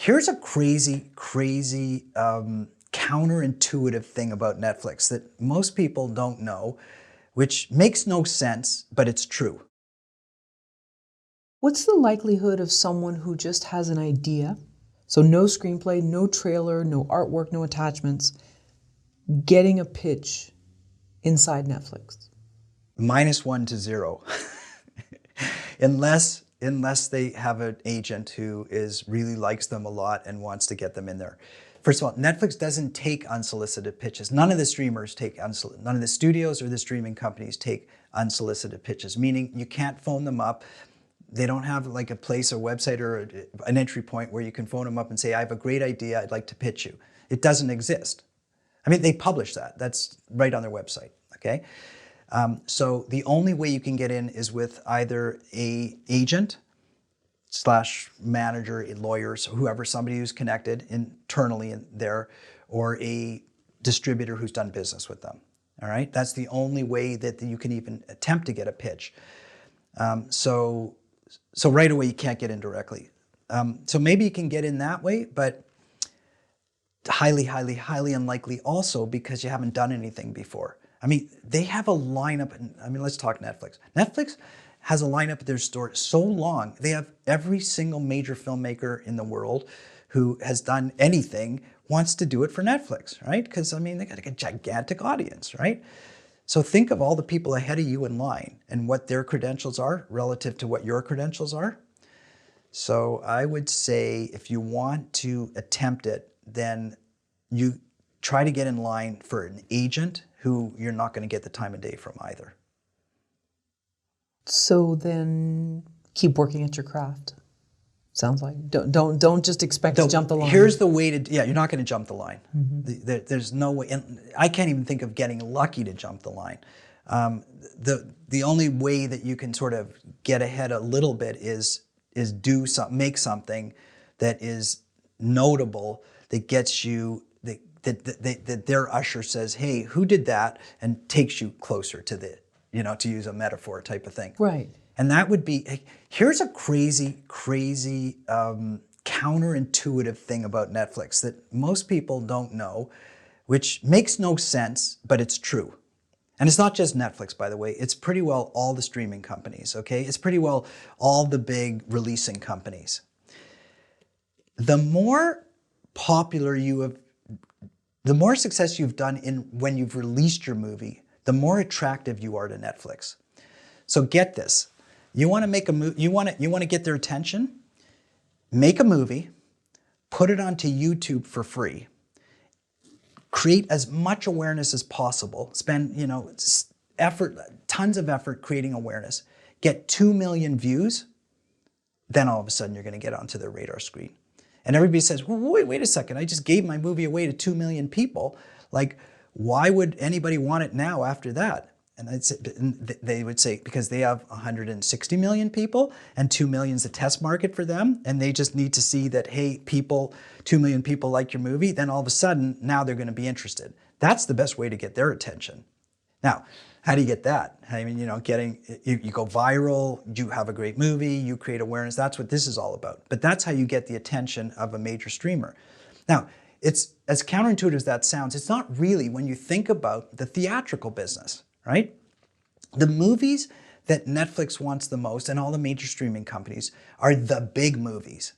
Here's a crazy counterintuitive thing about Netflix that most people don't know, which makes no sense, but it's true. What's the likelihood of someone who just has an idea, so no screenplay, no trailer, no artwork, no attachments, getting a pitch inside Netflix? -1 to 0. Unless they have an agent who really likes them a lot and wants to get them in there. First of all, Netflix doesn't take unsolicited pitches. None of the streamers take none of the studios or the streaming companies take unsolicited pitches, meaning you can't phone them up. They don't have like a place, a website, or an entry point where you can phone them up and say, I have a great idea, I'd like to pitch you. It doesn't exist. I mean, they publish that. That's right on their website, okay? So the only way you can get in is with either a agent / manager, lawyers, whoever, somebody who's connected internally in there, or a distributor who's done business with them, all right? That's the only way that you can even attempt to get a pitch. So right away, you can't get in directly. So maybe you can get in that way, but highly unlikely also because you haven't done anything before. I mean, they have a lineup, I mean, let's talk Netflix. Netflix has a lineup at their store so long. They have every single major filmmaker in the world who has done anything wants to do it for Netflix, right? Because, I mean, they got a gigantic audience, right? So think of all the people ahead of you in line and what their credentials are relative to what your credentials are. So I would say if you want to attempt it, then you try to get in line for an agent who you're not going to get the time of day from either. So then keep working at your craft. Sounds like don't just expect to jump the line. Here's the way to, yeah, you're not going to jump the line. There's no way, and I can't even think of getting lucky to jump the line. The only way that you can sort of get ahead a little bit is make something that is notable, that gets you, that their usher says, hey, who did that? And takes you closer to the, to use a metaphor type of thing. Right. And that would be, here's a crazy counterintuitive thing about Netflix that most people don't know, which makes no sense, but it's true. And it's not just Netflix, by the way. It's pretty well all the streaming companies, okay? It's pretty well all the big releasing companies. The more popular the more success you've done when you've released your movie, the more attractive you are to Netflix. So get this. You want to make a movie, you want to get their attention? Make a movie, put it onto YouTube for free, create as much awareness as possible, spend, tons of effort creating awareness, get 2 million views, then all of a sudden you're going to get onto their radar screen. And everybody says, well, wait a second, I just gave my movie away to 2 million people. Like, why would anybody want it now after that? And they would say, because they have 160 million people and 2 million is the test market for them. And they just need to see that, hey, 2 million people like your movie. Then all of a sudden, now they're going to be interested. That's the best way to get their attention. Now, how do you get that? I mean, you go viral, you have a great movie, you create awareness. That's what this is all about. But that's how you get the attention of a major streamer. Now, it's as counterintuitive as that sounds, it's not really when you think about the theatrical business, right? The movies that Netflix wants the most and all the major streaming companies are the big movies.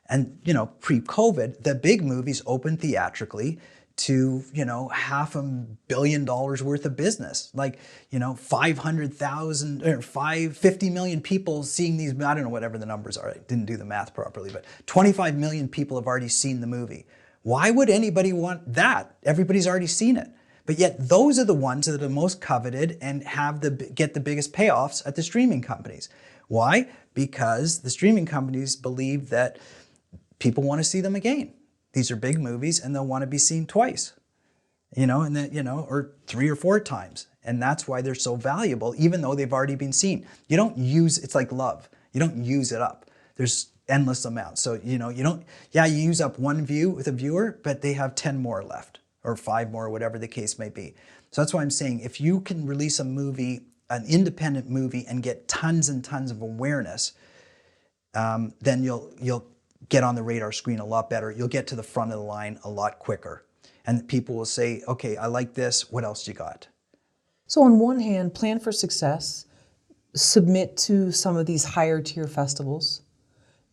And, pre-COVID, the big movies opened theatrically to, $500 million worth of business. Like, 500,000 or 50 million people seeing these, I don't know, whatever the numbers are. I didn't do the math properly, but 25 million people have already seen the movie. Why would anybody want that? Everybody's already seen it. But yet those are the ones that are the most coveted and get the biggest payoffs at the streaming companies. Why? Because the streaming companies believe that people want to see them again. These are big movies and they'll want to be seen twice, and then, or 3 or 4 times. And that's why they're so valuable, even though they've already been seen. You don't it's like love. You don't use it up. There's endless amounts. So, you use up 1 view with a viewer, but they have 10 more left or 5 more, whatever the case may be. So that's why I'm saying if you can release a movie, an independent movie, and get tons and tons of awareness, then you'll get on the radar screen a lot better. You'll get to the front of the line a lot quicker. And people will say, okay, I like this. What else you got? So on one hand, plan for success, submit to some of these higher tier festivals.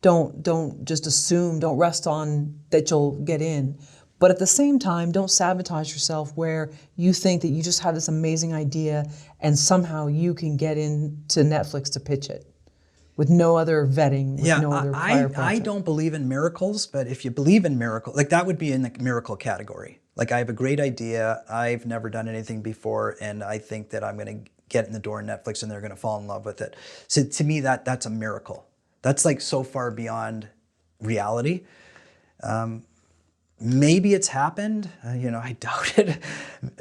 Don't just assume, don't rest on that you'll get in. But at the same time, don't sabotage yourself where you think that you just have this amazing idea and somehow you can get into Netflix to pitch it with no other vetting, with no other prior project. I don't believe in miracles, but if you believe in miracles, like that would be in the miracle category. Like I have a great idea, I've never done anything before, and I think that I'm going to get in the door in Netflix and they're going to fall in love with it. So to me, that's a miracle. That's like so far beyond reality. Maybe it's happened, I doubt it.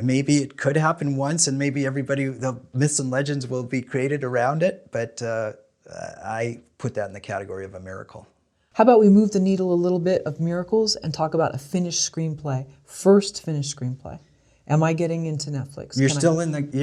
Maybe it could happen once and maybe the myths and legends will be created around it, but I put that in the category of a miracle. How about we move the needle a little bit of miracles and talk about a finished screenplay, first finished screenplay. Am I getting into Netflix? You're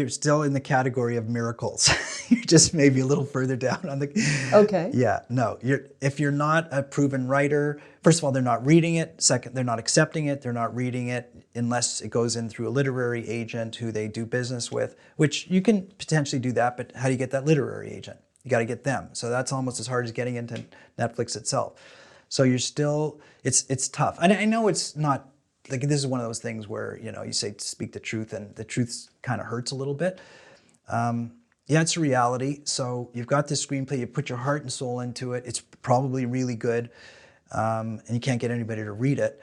still in the category of miracles. You're just maybe a little further down on the. Okay. Yeah, no. If you're not a proven writer, first of all, they're not reading it. Second, they're not accepting it. They're not reading it unless it goes in through a literary agent who they do business with, which you can potentially do that. But how do you get that literary agent? You got to get them. So that's almost as hard as getting into Netflix itself. So you're still, it's tough. And I know it's not. Like this is one of those things where, you say speak the truth and the truth kind of hurts a little bit. Yeah, it's a reality. So you've got this screenplay, you put your heart and soul into it. It's probably really good and you can't get anybody to read it.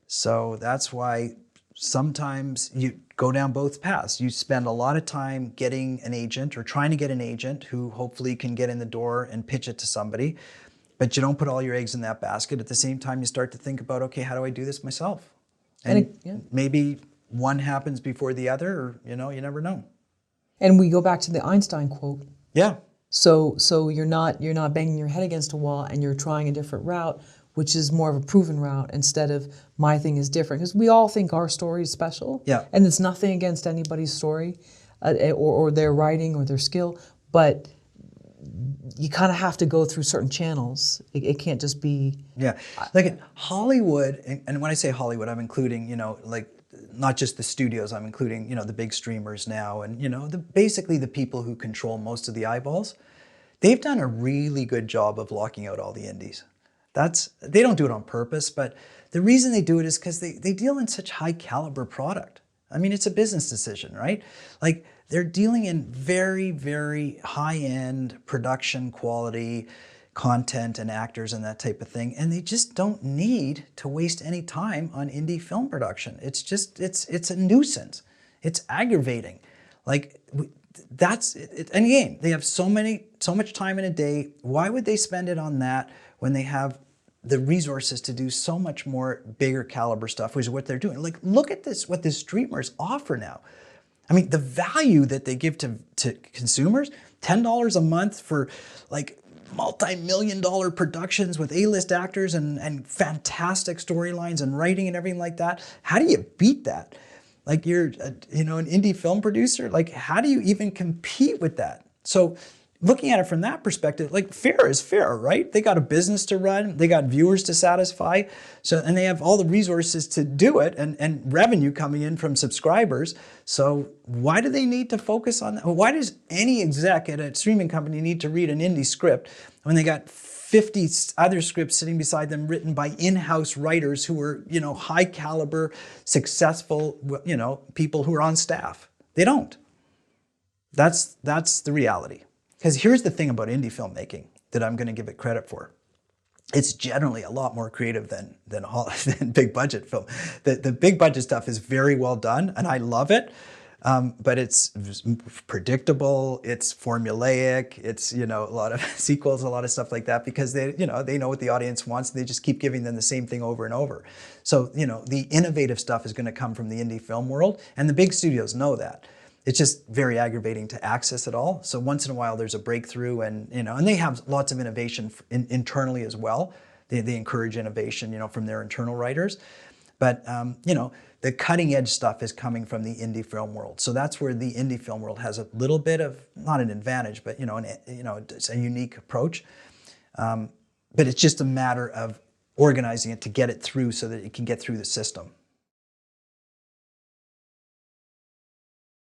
So that's why sometimes you go down both paths. You spend a lot of time getting an agent or trying to get an agent who hopefully can get in the door and pitch it to somebody. But you don't put all your eggs in that basket. At the same time, you start to think about, okay, how do I do this myself? And maybe one happens before the other, or you never know. And we go back to the Einstein quote. Yeah. So you're not banging your head against a wall and you're trying a different route, which is more of a proven route instead of my thing is different. Because we all think our story is special. Yeah. And it's nothing against anybody's story or their writing or their skill, but you kind of have to go through certain channels. It can't just be... Yeah, like in Hollywood, and when I say Hollywood, I'm including, like not just the studios, I'm including, the big streamers now and, basically the people who control most of the eyeballs. They've done a really good job of locking out all the indies. They don't do it on purpose, but the reason they do it is because they deal in such high caliber product. I mean, it's a business decision, right? Like, they're dealing in very, very high-end production quality content and actors and that type of thing, and they just don't need to waste any time on indie film production. It's just, it's a nuisance. It's aggravating. Like, that's it. And again, they have so much time in a day. Why would they spend it on that when they have the resources to do so much more bigger caliber stuff, which is what they're doing? Like, look at this, what the streamers offer now. I mean, the value that they give to consumers, $10 a month for like multi-million-dollar productions with A-list actors and fantastic storylines and writing and everything like that. How do you beat that? Like, you're an indie film producer, like how do you even compete with that? So looking at it from that perspective, like, fair is fair, right? They got a business to run, they got viewers to satisfy, and they have all the resources to do it and revenue coming in from subscribers. So why do they need to focus on that? Why does any exec at a streaming company need to read an indie script when they got 50 other scripts sitting beside them written by in-house writers who are, high caliber, successful, people who are on staff? They don't. That's the reality. Because here's the thing about indie filmmaking that I'm going to give it credit for. It's generally a lot more creative than big budget film. The big budget stuff is very well done, and I love it. But it's predictable. It's formulaic. It's a lot of sequels, a lot of stuff like that, because they know what the audience wants. And they just keep giving them the same thing over and over. So the innovative stuff is going to come from the indie film world, and the big studios know that. It's just very aggravating to access it all. So once in a while there's a breakthrough, and and they have lots of innovation internally as well. They encourage innovation, from their internal writers. But the cutting edge stuff is coming from the indie film world. So that's where the indie film world has a little bit of, not an advantage, but it's a unique approach. But it's just a matter of organizing it to get it through so that it can get through the system.